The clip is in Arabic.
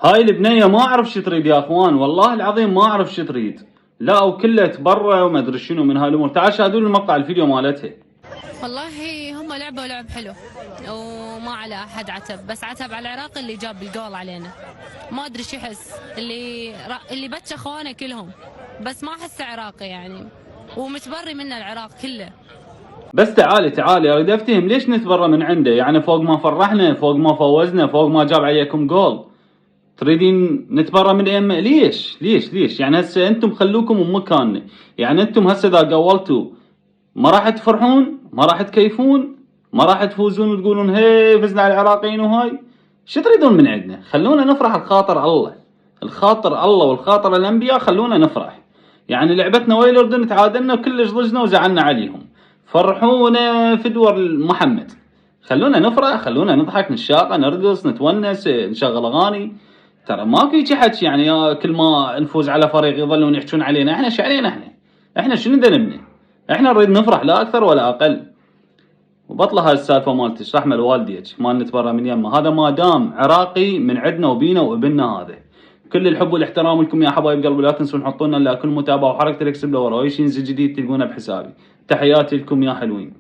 هاي البنية ما اعرف شو تريد يا اخوان، والله العظيم ما اعرف شو تريد. لا وكلها تبرع وما ادري شنو من هالامور. تعال شاهدوا لي مقطع الفيديو مالتها. والله هم لعبوا لعب حلو وما على احد عتب، بس عتب على العراق اللي جاب الجول علينا. ما ادري شو يحس اللي بتش اخوانه كلهم، بس ما احسه عراقي يعني، ومتبري منه العراق كله. بس تعالي اريد افتهم ليش نتبرى من عنده؟ يعني فوق ما فرحنا، فوق ما فوزنا، فوق ما جاب عليكم جول، تريدين نتبرى من الأئمة؟ ليش يعني هسه انتم خلوكم بمكاننا. يعني انتم هسه اذا قولتوا ما راح تفرحون، ما راح تكيفون، ما راح تفوزون وتقولون هي فزنا على العراقيين وهاي. شو تريدون من عندنا؟ خلونا نفرح الخاطر الله، الخاطر الله والخاطر الانبياء، خلونا نفرح. يعني لعبتنا ويا الاردن تعادلنا وكلش ضجنا وزعلنا عليهم، فرحونا في دور محمد. خلونا نفرح، خلونا نضحك، نشاقه، نرقص، نتونس، نشغل اغاني. ترى ماكو هيجي حكي يعني كل ما نفوز على فريق يظلون يحجون علينا. احنا شو علينا؟ احنا شنو ذنبنا؟ احنا نريد نفرح لا اكثر ولا اقل. وبطلع هاي السالفه مالت اشرحها لوالديك ما نتبرى من يمه، هذا ما دام عراقي من عندنا وبينا وابننا هذا. كل الحب والاحترام لكم يا حبايب قلبي، لا تنسون حطوا لنا كل متابعه وحركه الاكس بلور واي شيء جديد تلقونه بحسابي. تحياتي لكم يا حلوين.